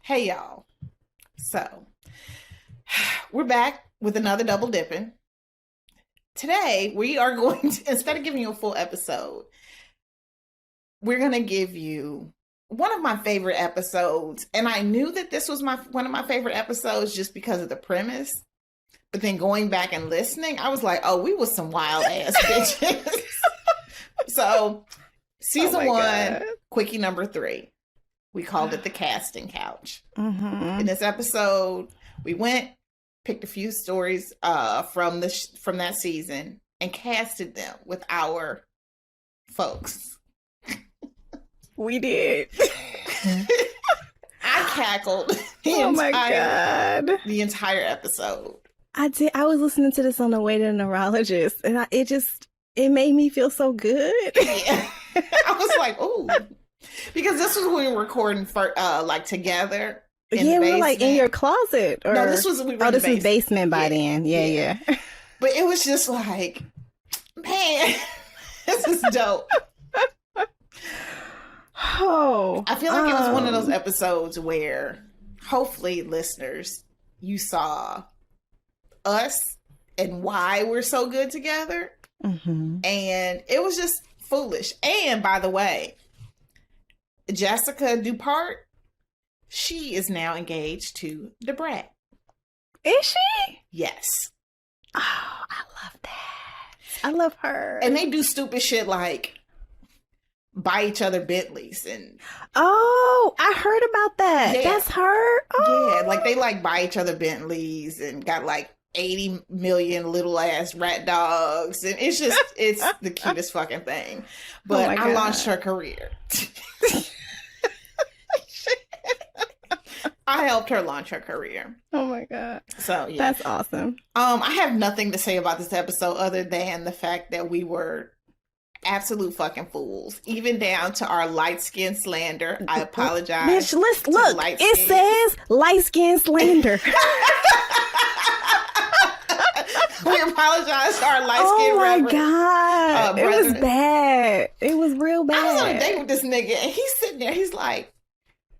Hey y'all. So, we're back with another double dipping. Today, we are going to, instead of giving you a full episode, we're going to give you one of my favorite episodes. And I knew that this was one of my favorite episodes just because of the premise. But then going back and listening, I was like, oh, we was some wild ass bitches. So, season 1, God. Quickie number 3. We called it the casting couch. Mm-hmm. In this episode, we went, picked a few stories from that season, and casted them with our folks. We did. I cackled the entire episode. I did. I was listening to this on the way to the neurologist, and it made me feel so good. Yeah. I was like, ooh. Because this was when we were recording for together. We were like in your closet. Or... No, this was was basement by then. Yeah. But it was just like, man, this is dope. Oh, I feel like it was one of those episodes where, hopefully, listeners, you saw us and why we're so good together. Mm-hmm. And it was just foolish. And by the way, Jessica Dupart, she is now engaged to Debrat. Is she? Yes. Oh, I love that. I love her. And they do stupid shit like buy each other Bentleys and I heard about that. Yeah. That's her. Oh. Yeah, like they buy each other Bentleys and got 80 million little ass rat dogs, and it's the cutest fucking thing. But I launched her career. I helped her launch her career. Oh my God. So yeah. That's awesome. I have nothing to say about this episode other than the fact that we were absolute fucking fools, even down to our light skin slander. I apologize. Bitch, look, it says light skin slander. We apologize to our light skin. Oh my God. It was bad. It was real bad. I was on a date with this nigga and he's sitting there. He's like,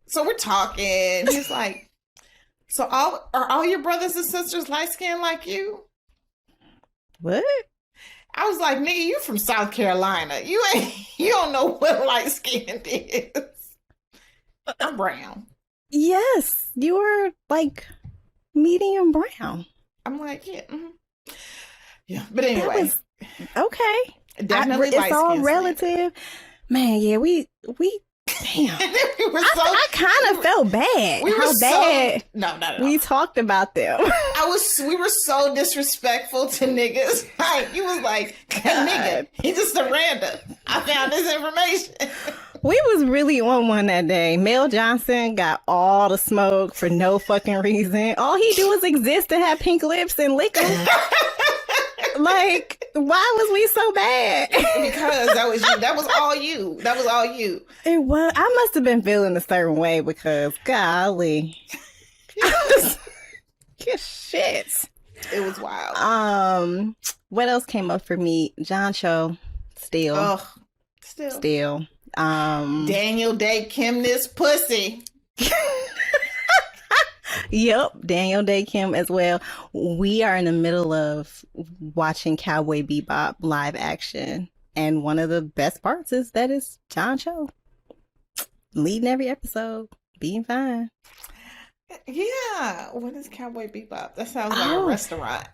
so we're talking. He's like, so are all your brothers and sisters light skinned like you? What? I was like, nigga, you from South Carolina. You don't know what light skinned is. I'm brown. Yes, you were medium brown. I'm like, yeah. Mm-hmm. Yeah, but anyway. Okay. Definitely it's all relative. Man, yeah, we damn. I kind of felt bad. No. We talked about them. We were so disrespectful to niggas. You was like, nigga, he's just a random. I found this information. We was really on one that day. Mel Johnson got all the smoke for no fucking reason. All he do is exist and have pink lips and lick them. Why was we so bad? Because that was you. That was all you. It was. I must have been feeling a certain way because, golly. Shit. It was wild. What else came up for me? John Cho. Still. Daniel Day Kim this pussy. Yep, Daniel Day Kim as well. We are in the middle of watching Cowboy Bebop live action, and one of the best parts is John Cho leading every episode, being fine. Yeah, what is Cowboy Bebop? That sounds like a restaurant.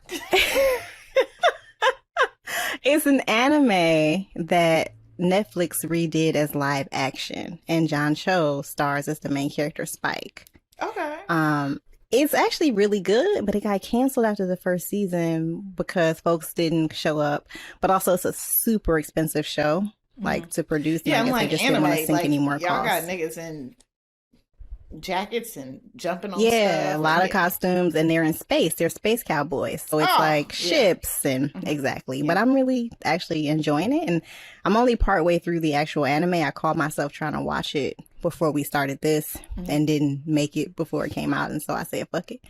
It's an anime that Netflix redid as live action, and John Cho stars as the main character, Spike. Okay. It's actually really good, but it got canceled after the first season because folks didn't show up. But also, it's a super expensive show, to produce. Yeah, I guess they just didn't want to sink any more y'all costs. Got niggas in jackets and jumping on stuff. Yeah, a lot of costumes, and they're in space. They're space cowboys, so it's ships and exactly. Yeah. But I'm really actually enjoying it, and I'm only partway through the actual anime. I called myself trying to watch it before we started this and didn't make it before it came out, and so I said fuck it.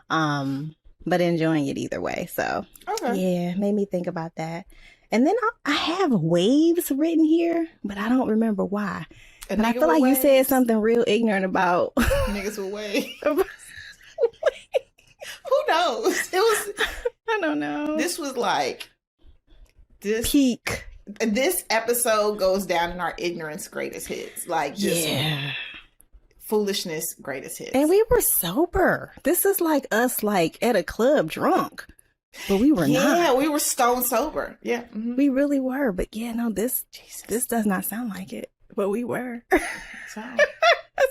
But enjoying it either way. So yeah, made me think about that. And then I have waves written here, but I don't remember why. And I feel like you said something real ignorant about niggas with waves. Who knows? It was. I don't know. This was like this peak. This episode goes down in our ignorance greatest hits. Like just foolishness greatest hits. And we were sober. This is like us like at a club drunk. But we were not. Yeah, we were stone sober. Yeah. Mm-hmm. We really were. But this does not sound like it. But we were.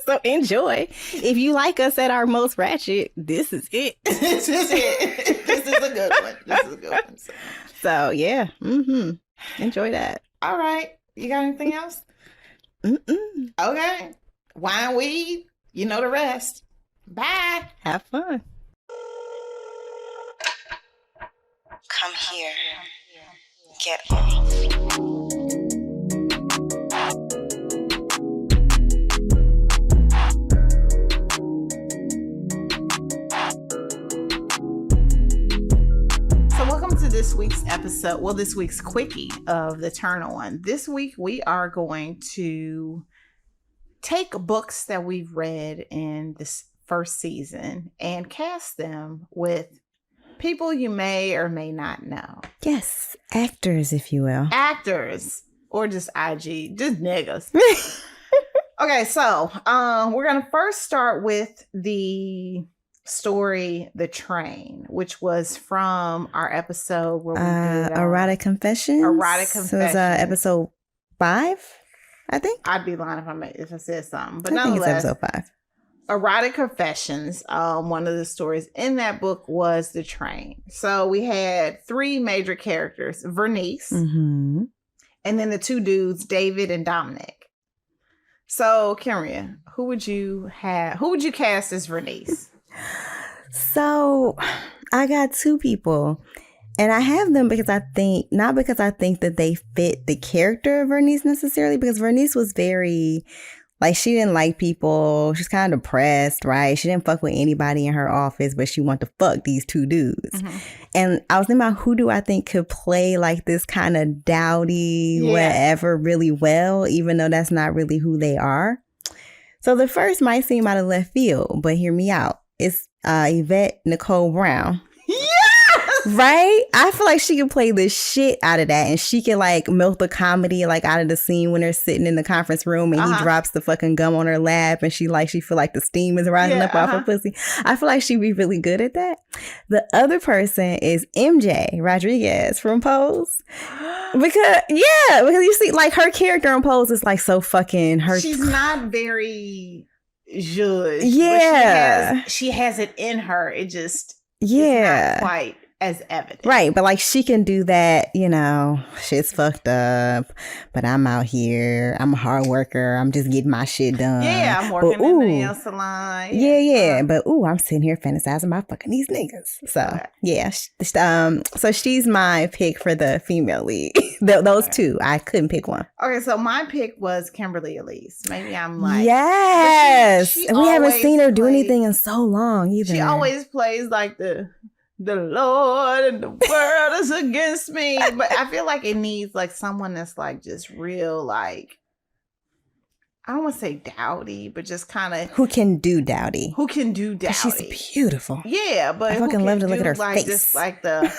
So enjoy. If you like us at our most ratchet, this is it. This is it. This is a good one. This is a good one. So yeah. Enjoy that. All right. You got anything else? Okay. Wine, weed. You know the rest. Bye. Have fun. Come here. Get off. This week's episode, this week's Quickie of the Turn On. This week we are going to take books that we've read in this first season and cast them with people you may or may not know. Yes, actors, if you will. Actors, or just IG, just niggas. Okay, so we're going to first start with the story The Train, which was from our episode where we did Erotic Confessions. So it was episode 5, I think. I'd be lying if I said something, but I think nonetheless, it's episode 5. Erotic Confessions. One of the stories in that book was The Train. So we had 3 major characters: Vernice, and then the 2 dudes, David and Dominic. So, Kenrya, who would you cast as Vernice? So I got 2 people, and I have them because not because I think that they fit the character of Vernice necessarily, because Vernice was very, like, she didn't like people. She's kind of depressed, right? She didn't fuck with anybody in her office, but she wanted to fuck these 2 dudes. And I was thinking about who do I think could play like this kind of dowdy, whatever, really well, even though that's not really who they are. So the first might seem out of left field, but hear me out. It's Yvette Nicole Brown. Yes! Right? I feel like she could play the shit out of that, and she can like milk the comedy like out of the scene when they're sitting in the conference room and he drops the fucking gum on her lap and she feel like the steam is rising up off her pussy. I feel like she'd be really good at that. The other person is MJ Rodriguez from Pose. Because you see, like, her character in Pose is like so fucking her. She's not very zhuzh. Yeah. But she has it in her. It just is not quite as evident. Right, but like she can do that, shit's fucked up, but I'm out here, I'm a hard worker, I'm just getting my shit done. Yeah, I'm working in the nail salon. But I'm sitting here fantasizing about fucking these niggas. So, so she's my pick for the female lead. Those 2, I couldn't pick one. Okay, so my pick was Kimberly Elise. Maybe I'm like... Yes! And we haven't seen her do anything in so long either. She always plays like the Lord and the world is against me. But I feel like it needs like someone that's like just real, like, I don't want to say dowdy, but just kind of who can do dowdy. She's beautiful. Yeah, but I fucking love to look at her like, face. Just like the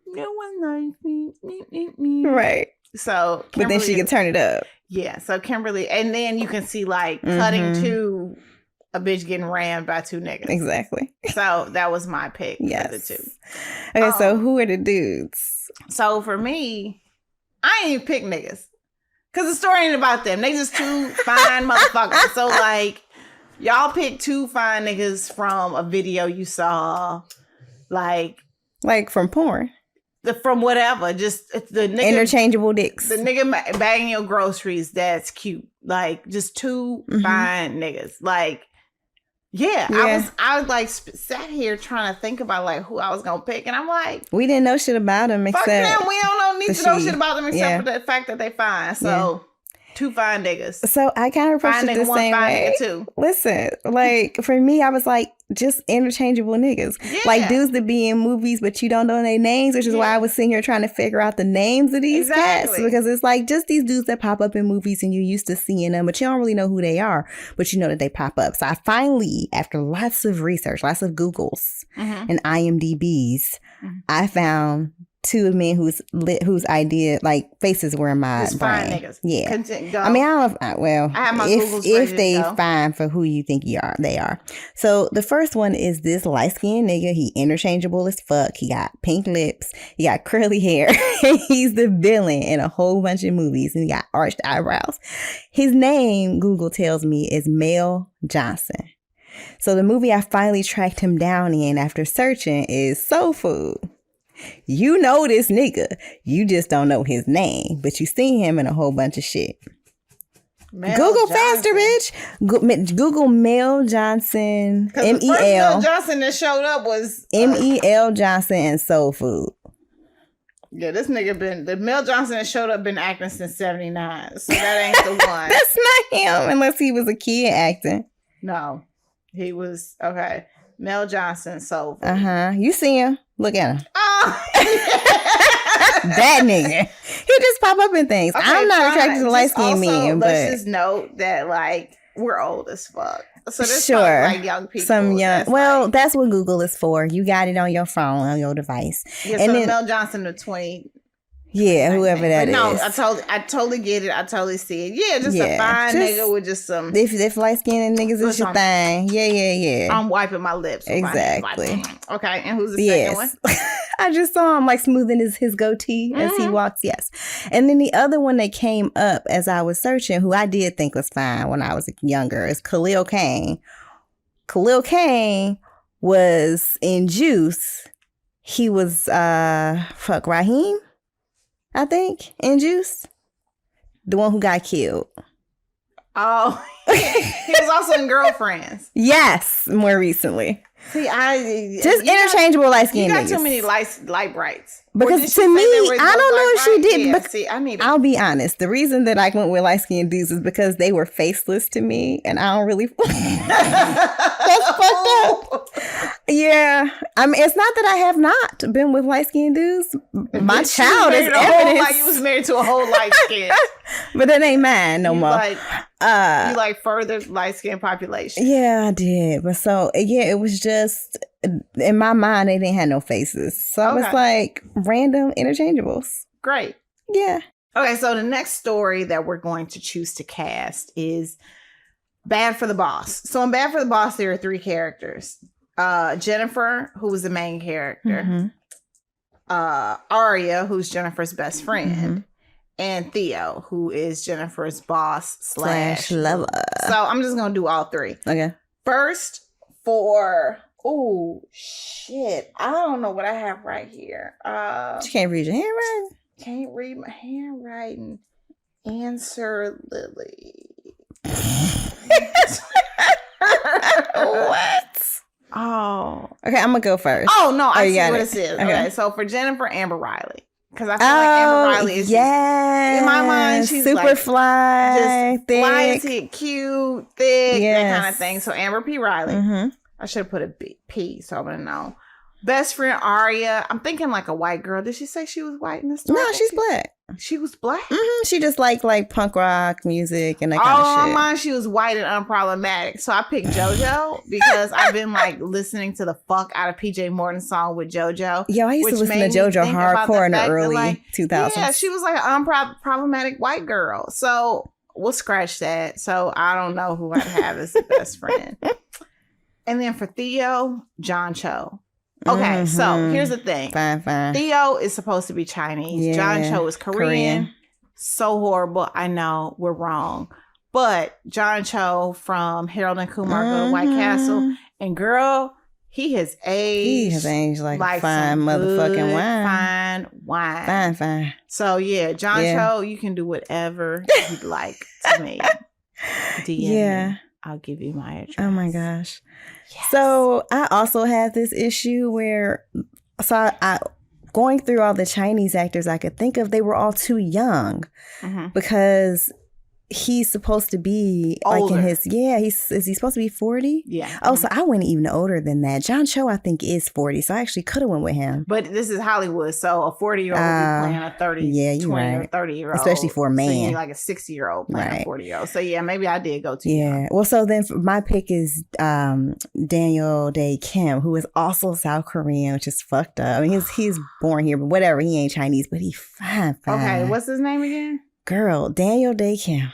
no one likes me. Right. So, but then she can turn it up. Yeah. So Kimberly, and then you can see like cutting to a bitch getting rammed by 2 niggas. Exactly. So that was my pick for the 2. Okay, so who are the dudes? So for me, I ain't even pick niggas. Because the story ain't about them. They just 2 fine motherfuckers. So like, y'all pick 2 fine niggas from a video you saw. Like from porn. From whatever. Just the nigga. Interchangeable dicks. The nigga bagging your groceries. That's cute. Like just 2 fine niggas. Like, I was like sat here trying to think about like who I was gonna pick, and I'm like, we didn't know shit about them except fuck them. We don't need to know shit about them except for the fact that they fine. So Two fine niggas. So I kind of approached it the same way. Two. Listen, like for me, I was like, just interchangeable niggas. Yeah. Like dudes that be in movies, but you don't know their names, which is why I was sitting here trying to figure out the names of these cats. Because it's like just these dudes that pop up in movies and you're used to seeing them, but you don't really know who they are, but you know that they pop up. So I finally, after lots of research, lots of Googles and IMDb's, I found two men whose idea, like, faces were in my brain. Niggas. Yeah. I mean, I don't know. Well, I have my if they fine for who you think they are. So the first one is this light-skinned nigga. He interchangeable as fuck. He got pink lips. He got curly hair. He's the villain in a whole bunch of movies. And he got arched eyebrows. His name, Google tells me, is Mel Johnson. So the movie I finally tracked him down in after searching is Soul Food. You know this nigga. You just don't know his name, but you seen him in a whole bunch of shit. Google faster, bitch. Google Mel Johnson. M-E-L. The first Mel Johnson that showed up was M-E-L Johnson and Soul Food. Yeah, this nigga the Mel Johnson that showed up been acting since 79. So that ain't the one. That's not him unless he was a kid acting. No. He was Mel Johnson, Soul Food. You see him. Look at him. Oh. That nigga. He just pop up in things. Okay, I'm not attracted to light-skinned men, but let's just note that, like, we're old as fuck. So this like young people. That's what Google is for. You got it on your phone, on your device. Yeah, and so then, Mel Johnson, the 20. Yeah, whoever that is. No, I totally get it. I totally see it. Yeah, just a fine nigga with just some. If light skinned niggas is your thing, yeah. I'm wiping my lips. Exactly. Okay, and who's the second one? I just saw him like smoothing his goatee as he walks. Yes, and then the other one that came up as I was searching, who I did think was fine when I was younger, is Khalil Kain. Khalil Kain was in Juice. He was Raheem. I think, in Juice. The one who got killed. Oh, he was also in Girlfriends. Yes, more recently. See, interchangeable light skin niggas. You got too many light brights. Because to me, I don't know if she did. Yeah, see, I'll be honest. The reason that I went with light skinned dudes is because they were faceless to me, and I don't really. That's fucked up. Yeah, I mean, it's not that I have not been with light skinned dudes. My child is evidence. You was married to a whole light skin, but that ain't mine no more. You like further light skin population. Yeah, I did. But so it was just in my mind they didn't have no faces, so I was like random interchangeables. Great. Yeah. Okay, so the next story that we're going to choose to cast is Bad for the Boss. So in Bad for the Boss, there are three characters. Jennifer, who was the main character. Aria, who's Jennifer's best friend. And Theo, who is Jennifer's boss / lover. So I'm just going to do all three. Okay. First, for... Oh, shit. I don't know what I have right here. You can't read your handwriting? Can't read my handwriting. Answer Lily. What? Oh. Okay, I'm going to go first. Oh, no. I see what it is. Okay, so for Jennifer, Amber Riley. Because I feel like Amber Riley is in my mind, she's super like, fly, just thick. flighty, cute, thick, that kind of thing. So Amber P. Riley. I should have put a P, so I'm going to know. Best friend Aria. I'm thinking like a white girl. Did she say she was white in the story? No, she's black. She was black? She just like punk rock music and that kind of shit. Oh, mine, she was white and unproblematic. So I picked JoJo because I've been like listening to the fuck out of PJ Morton's song with JoJo. Yeah, I used to listen to JoJo hardcore in the early 2000s. Yeah, she was like an unproblematic white girl. So we'll scratch that. So I don't know who I'd have as the best friend. And then for Theo, John Cho. Okay, so here's the thing. Fine. Theo is supposed to be Chinese. Yeah, John Cho is Korean. So horrible. I know we're wrong. But John Cho from Harold and Kumar Go to White Castle. And girl, he has aged. He has aged like fine motherfucking wine. Fine wine. Fine. So yeah, John Cho, you can do whatever you'd like to me. DM me. I'll give you my address. Oh my gosh. Yes. So I also had this issue where, I going through all the Chinese actors I could think of, they were all too young because he's supposed to be older. Like in his is he supposed to be 40? Yeah. Oh, so I went even older than that. John Cho I think is 40, so I actually could have went with him. But this is Hollywood, so a 40-year-old would be playing a 20 right. or 30-year-old, especially for a man, like a 60-year-old playing a 40-year-old. So yeah, maybe I did go too young. Well, so then my pick is Daniel Dae Kim, who is also South Korean, which is fucked up. I mean, he's born here, but whatever. He ain't Chinese, but he fine. Okay, what's his name again? Girl, Daniel Dae Kim.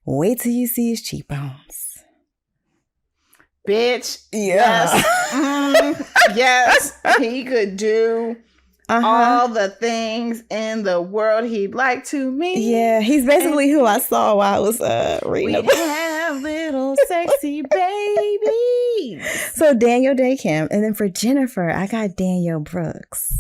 Wait till you see his cheekbones. Bitch. Yeah. Yes. Yes. He could do all the things in the world he'd like to meet. Yeah, he's basically who I saw while I was reading. We have little sexy babies. So Daniel Dae Kim. And then for Jennifer, I got Danielle Brooks.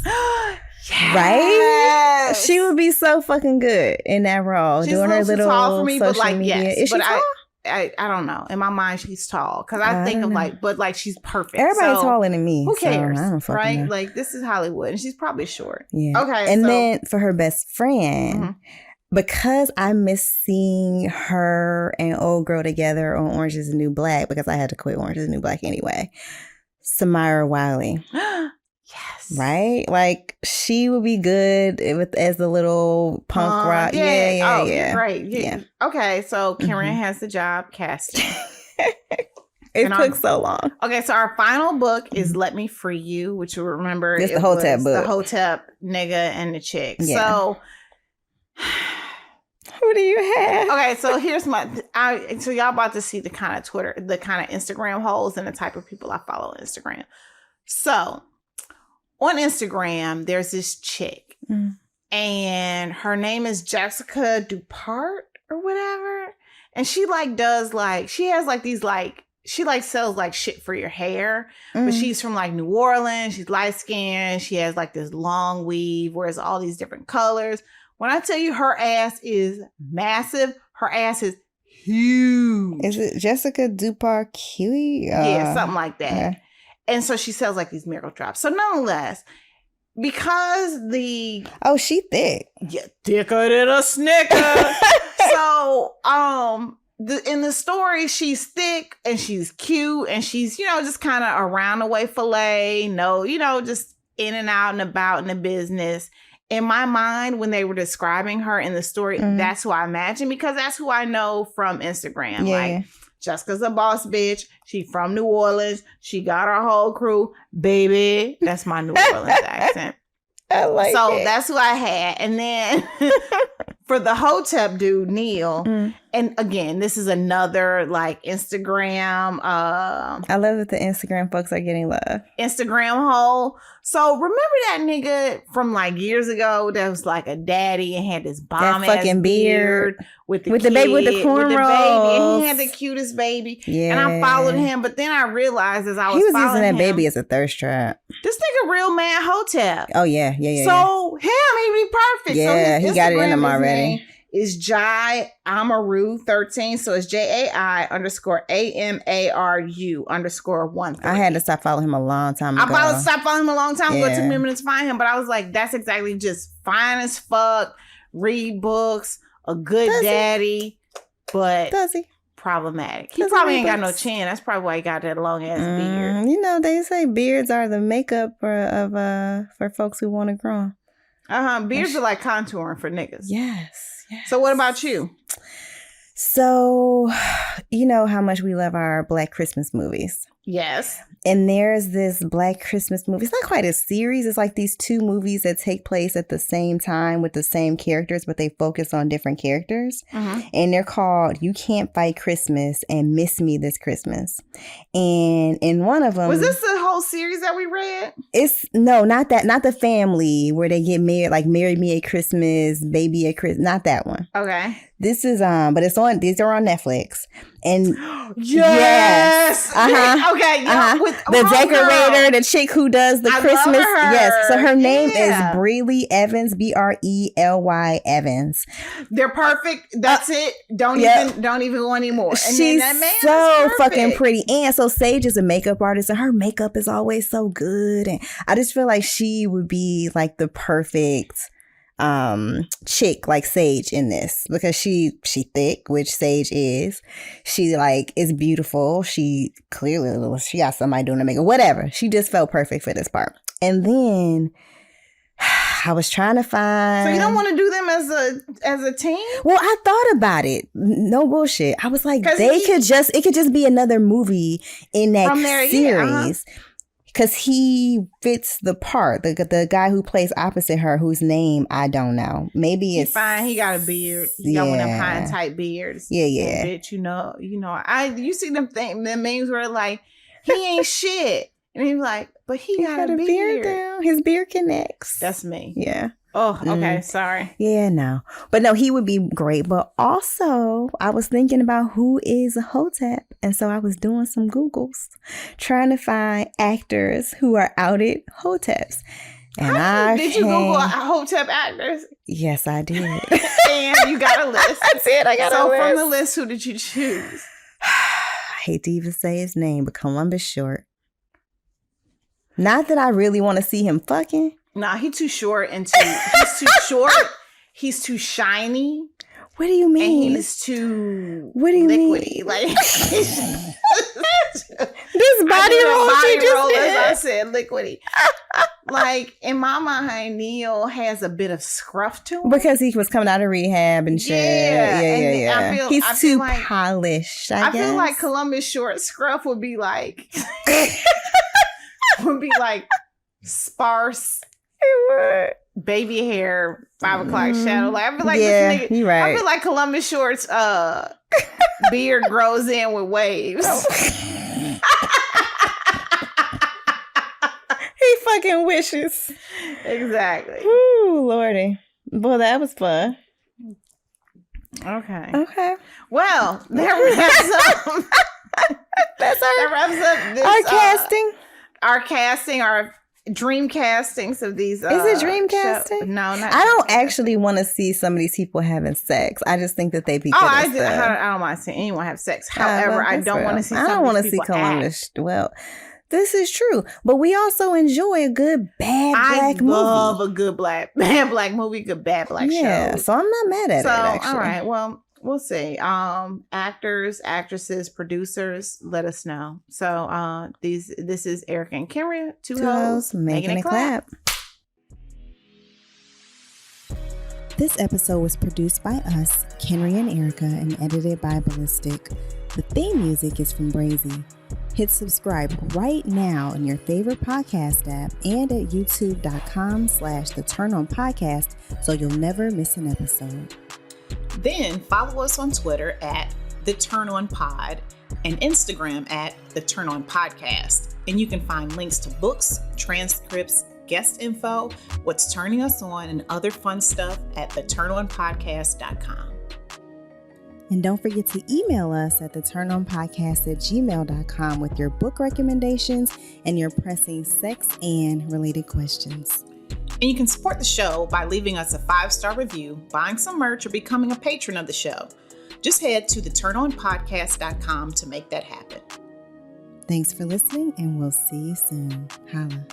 Yes. Right? She would be so fucking good in that role. She's doing a her little little tall for me, social but like, media. yes. Is she tall? I don't know. In my mind, she's tall. Because I think of like, but like, she's perfect. Everybody's taller than me. Who cares? So I don't fucking right? know. Like, this is Hollywood. And she's probably short. Yeah. Okay. And then for her best friend, Mhm. because I miss seeing her and old girl together on Orange is the New Black, because I had to quit Orange is the New Black anyway. Samira Wiley. Yes. Right? Like, she would be good as the little punk rock. Yeah. Great. Yeah. Okay, so Kenrya has the job casting. It took so long. Okay, so our final book is Let Me Free You, which you'll remember It's the Hotep book. The Hotep nigga and the chick. Yeah. So who do you have? okay, so here's so y'all about to see the kind of Instagram holes and the type of people I follow on Instagram. So on Instagram, there's this chick, and her name is Jessica Dupart or whatever, and she sells like shit for your hair, but she's from like New Orleans. She's light skinned. She has like this long weave, wears all these different colors. When I tell you her ass is massive, her ass is huge. Is it Jessica Dupart Kiwi? Yeah, something like that. Okay. And so she sells like these miracle drops. So nonetheless, because she thick. Yeah, thicker than a Snicker. So, in the story, she's thick and she's cute and she's, just kind of around the way filet. Just in and out and about in the business. In my mind, when they were describing her in the story, that's who I imagine, because that's who I know from Instagram. Yeah. Like, Jessica's a boss bitch. She from New Orleans. She got her whole crew. Baby. That's my New Orleans accent. I like it. That's who I had. And then for the Hotep dude, Neil, and again, this is another like Instagram. I love that the Instagram folks are getting love. Instagram hole. So remember that nigga from like years ago that was like a daddy and had this bomb ass fucking beard with the baby with the cornrows. And he had the cutest baby. Yeah. And I followed him, but then I realized as I was he was following using that him, baby as a thirst trap. This nigga real man Hotep. Oh yeah. So him, he'd be perfect. Yeah, so he got it in him already. Is Jai Amaroo 13. So it's JAI_AMARU_1. I had to stop following him a long time ago. I stopped following him a long time ago. It took me a Yeah. minute to find him, but I was like, that's exactly just fine as fuck. Read books, a good daddy, but Does he? problematic. He Does probably he ain't got no books? chin. That's probably why he got that long ass beard. They say beards are the makeup for folks who want to grow. Beards are like contouring for niggas. Yes. So what about you? So, you know how much we love our Black Christmas movies. Yes. And there's this Black Christmas movie. It's not quite a series. It's like these two movies that take place at the same time with the same characters, but they focus on different characters. And they're called You Can't Fight Christmas and Miss Me This Christmas. And in one of them... Was this the whole series that we read? Not that. Not the family where they get married, like Marry Me at Christmas, Baby at Christmas. Not that one. Okay. This is but these are on Netflix. And yes. Okay. With the decorator, the chick who does the Christmas. Love her. Yes. So her name is Breely Evans, Brely Evans. They're perfect. That's it. Don't even go anymore. And she's that man so is fucking pretty. And so Sage is a makeup artist and her makeup is always so good. And I just feel like she would be like the perfect chick like Sage in this, because she thick, which Sage is. She like is beautiful. She clearly she got somebody doing the makeup, whatever. She just felt perfect for this part. And then I was trying to find. So you don't want to do them as a team? Well, I thought about it. No bullshit. I was like, it could just be another movie in that series. Because he fits the part. The guy who plays opposite her, whose name I don't know. Maybe it's fine. He got a beard. He got one of them high and tight beards. Yeah. Bitch, you see them memes where like, he ain't shit. And he's like, but he got a beard now. His beard connects. That's me. Yeah. Oh, okay. Sorry. Yeah, no. But no, he would be great. But also, I was thinking about who is a Hotep. And so I was doing some Googles, trying to find actors who are outed Hoteps. And did you Google Hotep actors? Yes, I did. And you got a list. I did. I got a list. So from the list, who did you choose? I hate to even say his name, but Columbus Short. Not that I really want to see him fucking. Nah, he's too short he's too short. He's too shiny. What do you mean? And he's too liquidy. Like this body roll she just did. As I said, liquidy. Like in my mind, Neil has a bit of scruff to him because he was coming out of rehab and shit. Yeah. He's too polished. I guess. Feel like Columbus Short scruff would be like sparse. Baby hair, 5 o'clock shadow. Like I feel like this nigga. You're right. I feel like Columbus Short's beard grows in with waves. He fucking wishes. Exactly. Ooh, Lordy. Boy, that was fun. Okay. Well, that wraps up this, our casting, our dream castings of these. Is it dream casting? No, not. I don't actually want to see some of these people having sex. I just think that they be good at stuff. I don't want to see anyone have sex. However, I don't want to see. I don't want to see Columbus. Well, this is true, but we also enjoy a good bad black movie. I love a good bad black movie, good bad black show. Yeah, so I'm not mad at it. Actually. All right, well. We'll see. Actors, actresses, producers, let us know. So this is Erica and Kenrya, two hoes making it clap. This episode was produced by us, Kenrya and Erica, and edited by Ballistic. The theme music is from Brazy. Hit subscribe right now in your favorite podcast app and at youtube.com/The Turn On Podcast so you'll never miss an episode. Then follow us on Twitter at The Turn On Pod and Instagram at The Turn On Podcast. And you can find links to books, transcripts, guest info, what's turning us on, and other fun stuff at theturnonpodcast.com. And don't forget to email us at theturnonpodcast@gmail.com with your book recommendations and your pressing sex and related questions. And you can support the show by leaving us a 5-star review, buying some merch, or becoming a patron of the show. Just head to theturnonpodcast.com to make that happen. Thanks for listening, and we'll see you soon. Holla.